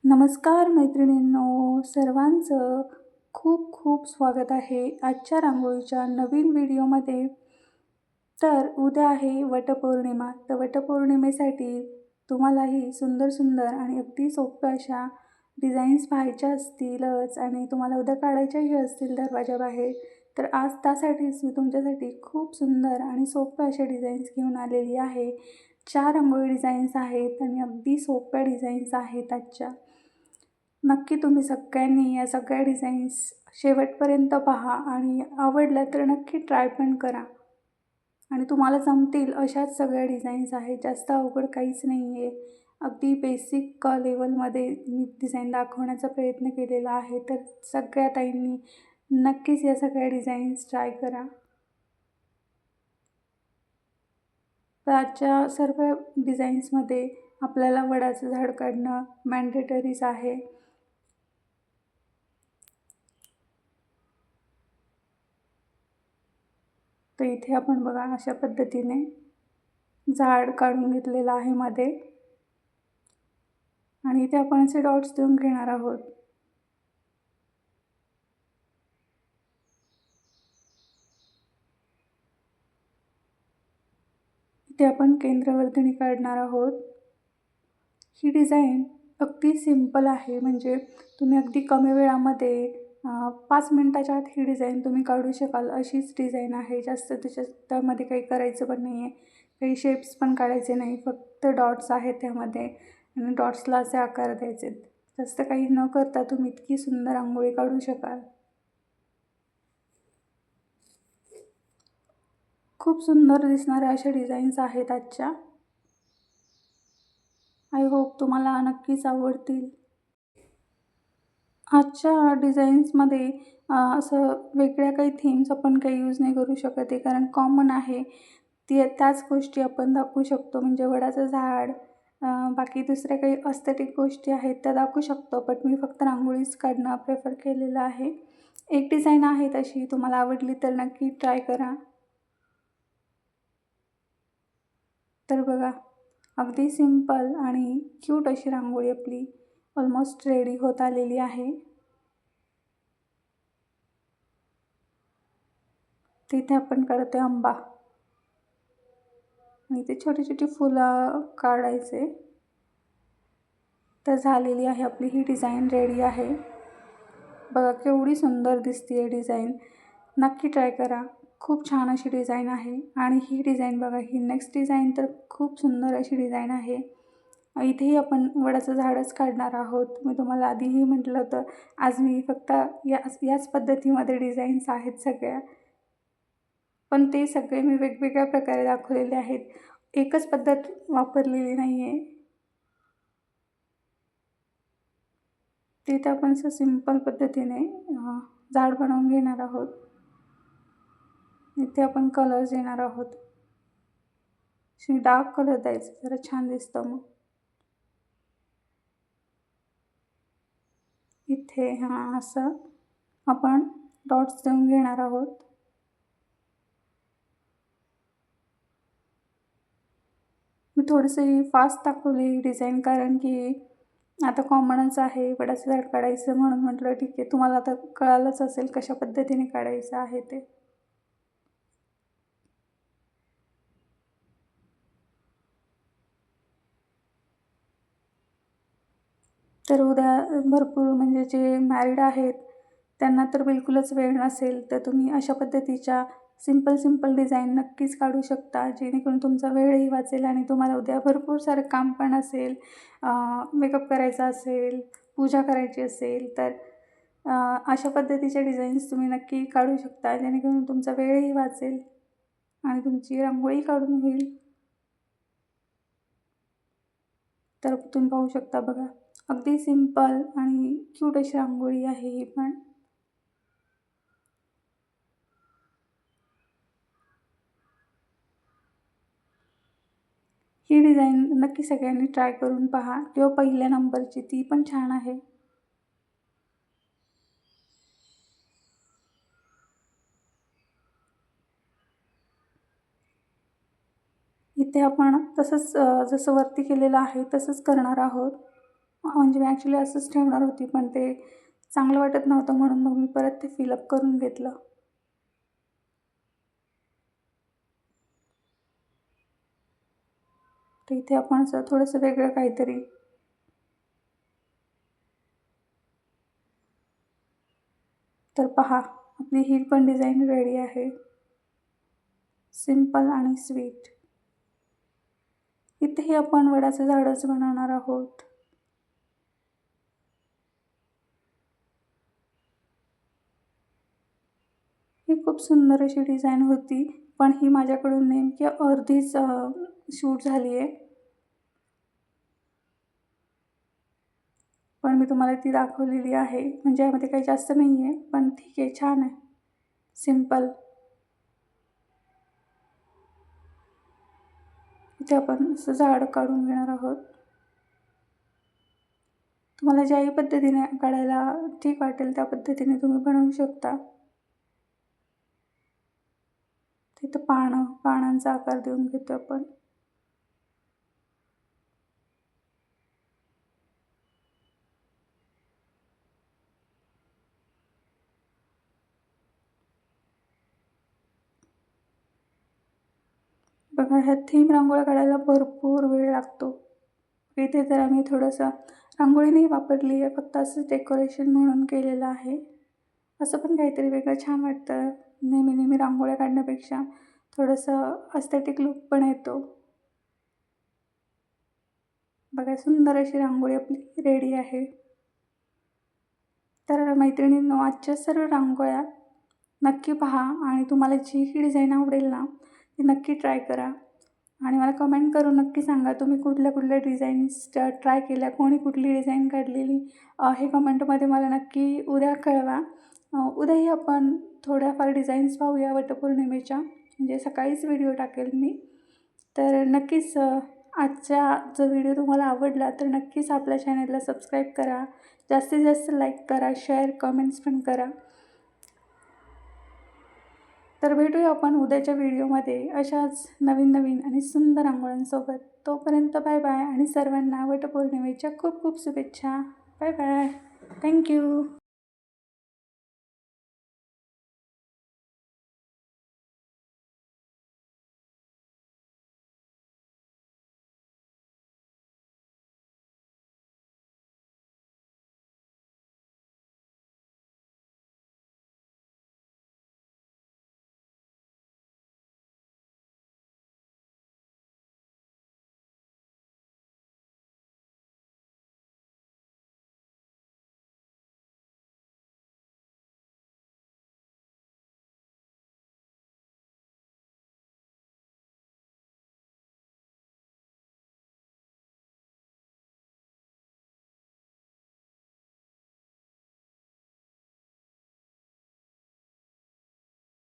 नमस्कार मैत्रिणींनो, सर्वांचं खूप खूप स्वागत आहे आजच्या रांगोळीच्या नवीन व्हिडिओमध्ये. तर उद्या आहे वटपौर्णिमा. तर वटपौर्णिमेसाठी तुम्हालाही सुंदर सुंदर आणि अगदी सोप्या अशा डिझाईन्स पाहायच्या असतीलच आणि तुम्हाला उद्या काढायच्याही असतील दरवाजाबाहेर. तर आज त्यासाठीच मी तुमच्यासाठी खूप सुंदर आणि सोप्या अशा डिझाईन्स घेऊन आलेली आहे. 4 रांगोळी डिझाईन्स आहेत आणि अगदी सोप्या डिझाईन्स आहेत आजच्या. नक्की तुम्ही सगळ्यांनी या सगळ्या डिझाईन्स शेवटपर्यंत पहा आणि आवडल्या तर नक्की ट्राय पण करा. आणि तुम्हाला जमतील अशाच सगळ्या डिझाईन्स आहेत. जास्त अवघड काहीच नाही आहे. अगदी बेसिक लेवलमध्ये मी डिझाईन दाखवण्याचा प्रयत्न केलेला आहे. तर सगळ्या ताईंनी नक्कीच या सगळ्या डिझाईन्स ट्राय करा. तर आजच्या सर्व डिझाईन्समध्ये आपल्याला वडाचं झाड काढणं मॅन्डेटरीच आहे. तर इथे आपण बघा अशा पद्धतीने झाड काढून घेतलेलं आहे मध्ये आणि इथे आपण असे डॉट्स देऊन घेणार आहोत. इथे आपण केंद्रवर्तुळी काढणार आहोत. ही डिझाईन अगदी सिंपल आहे, म्हणजे तुम्ही अगदी कमी वेळामध्ये 5 मिनिटाच्या आत ही डिझाईन तुम्ही काढू शकाल अशीच डिझाईन आहे. जास्त त्यामध्ये काही करायचं पण नाही आहे, काही शेप्स पण काढायचे नाही, फक्त डॉट्स आहेत त्यामध्ये आणि डॉट्सला असे आकार द्यायचे. जास्त काही न करता तुम्ही इतकी सुंदर रांगोळी काढू शकाल. खूप सुंदर दिसणाऱ्या अशा डिझाईन्स आहेत आजच्या. आय होप तुम्हाला नक्कीच आवडतील. आजच्या डिझाईन्समध्ये असं वेगळ्या काही थीम्स आपण काही यूज नाही करू शकत आहे, कारण कॉमन आहे त्याच गोष्टी आपण दाखवू शकतो. म्हणजे वडाचं झाड, बाकी दुसऱ्या काही अस्थेटिक गोष्टी आहेत त्या दाखवू शकतो, बट मी फक्त रांगोळीच काढणं प्रेफर केलेलं आहे. एक डिझाईन आहे तशी, तुम्हाला आवडली तर नक्की ट्राय करा. तर बघा अगदी सिंपल आणि क्यूट अशी रांगोळी आपली ऑलमोस्ट रेडी होत आलेली आहे. तिथे आपण काढतोय आंबा आणि ते छोटी छोटी फुलं काढायचे. तर झालेली आहे आपली ही डिझाईन, रेडी आहे. बघा केवढी सुंदर दिसते आहे डिझाईन. नक्की ट्राय करा. खूप छान अशी डिझाईन आहे. आणि ही डिझाईन बघा, ही नेक्स्ट डिझाईन तर खूप सुंदर अशी डिझाईन आहे. इथेही आपण वडाचं झाडच काढणार आहोत. मी तुम्हाला आधीही म्हटलं होतं, आज मी फक्त याच पद्धतीमध्ये डिझाईन्स आहेत सगळ्या, पण ते सगळे मी वेगवेगळ्या प्रकारे दाखवलेले आहेत. एकच पद्धत वापरलेली नाही आहे. तिथे आपण असं सिंपल पद्धतीने झाड बनवून घेणार आहोत. इथे आपण कलर्स देणार आहोत. डार्क कलर द्यायचा, जरा छान दिसतं मग. इथे असं आपण डॉट्स देऊन घेणार आहोत. मी थोडीशी फास्ट दाखवली डिझाईन, कारण की आता कॉमनच आहे वडाचं झाड काढायचं, म्हणून म्हटलं ठीक आहे, तुम्हाला आता कळालंच असेल कशा पद्धतीने काढायचं आहे ते. तर उद्या भरपूर म्हणजे जे मॅरिड आहेत त्यांना तर बिलकुलच वेळ नसेल, तर तुम्ही अशा पद्धतीच्या सिंपल डिझाईन नक्कीच काढू शकता, जेणेकरून तुमचा वेळही वाचेल आणि तुम्हाला उद्या भरपूर सारं काम पण असेल, मेकअप करायचा असेल, पूजा करायची असेल, तर अशा पद्धतीच्या डिझाईन्स तुम्ही नक्की काढू शकता, जेणेकरून तुमचा वेळही वाचेल आणि तुमची रांगोळी काढून होईल. तर तुम्ही पाहू शकता बघा, अगदी सिंपल आणि क्यूट अशी रांगोळी आहे ही पण. ही डिझाईन नक्की सगळ्यांनी ट्राय करून पहा, किंवा पहिल्या नंबरची ती पण छान आहे. इथे आपण तसंच जसं वरती केलेलं आहे तसंच करणार आहोत. म्हणजे मी ॲक्च्युली असंच ठेवणार होती, पण ते चांगलं वाटत नव्हतं म्हणून मग मी परत ते फिलअप करून घेतलं. तर इथे आपण असं थोडंसं वेगळं काहीतरी. तर पहा, आपली ही पण डिझाईन रेडी आहे. सिंपल आणि स्वीट. इथेही आपण वडाचं झाडच बनवणार आहोत. ही खूप सुंदर अशी डिझाईन होती, पण ही माझ्याकडून नेमकी अर्धीच शूट झाली आहे. पण मी तुम्हाला ती दाखवलेली आहे. म्हणजे यामध्ये काही जास्त नाही आहे, पण ठीक आहे, छान आहे. सिंपल. इथे आपण असं झाड काढून घेणार आहोत. तुम्हाला ज्याही पद्धतीने काढायला ठीक वाटेल त्या पद्धतीने तुम्ही बनवू शकता. तिथं पानांचा आकार देऊन घेतो आपण. बघा, ह्या थीम रांगोळ्या काढायला भरपूर वेळ लागतो. इथे तर आम्ही थोडंसं रांगोळी नाही वापरली आहे, फक्त असंच डेकोरेशन म्हणून केलेलं आहे. असं पण काहीतरी वेगळं छान वाटतं. नेहमी रांगोळ्या काढण्यापेक्षा थोडंसं एस्थेटिक लूक पण येतो. बघा, सुंदर अशी रांगोळी आपली रेडी आहे. तर मैत्रिणींनो, आजच्या सर्व रांगोळ्या नक्की पहा आणि तुम्हाला जी ही डिझाईन आवडेल ना, ती नक्की ट्राय करा. आणि मला कमेंट करून नक्की सांगा तुम्ही कुठल्या डिझाईन्स ट्राय केल्या, कोणी कुठली डिझाईन काढलेली, हे कमेंटमध्ये मला नक्की उद्या कळवा. उद्याही आपण थोड्याफार डिझाईन्स पाहूया वटपौर्णिमेच्या, म्हणजे सकाळीच व्हिडिओ टाकेल मी. तर नक्कीच आजचा जो व्हिडिओ तुम्हाला आवडला तर नक्कीच आपल्या चॅनलला सबस्क्राईब करा. जास्तीत जास्त लाईक करा, शेअर, कमेंट्स पण करा. तर भेटूया आपण उद्याच्या व्हिडिओमध्ये अशाच नवीन आणि सुंदर रांगोळ्यांसोबत. तोपर्यंत बाय बाय आणि सर्वांना वटपौर्णिमेच्या खूप शुभेच्छा. Bye bye. थँक्यू.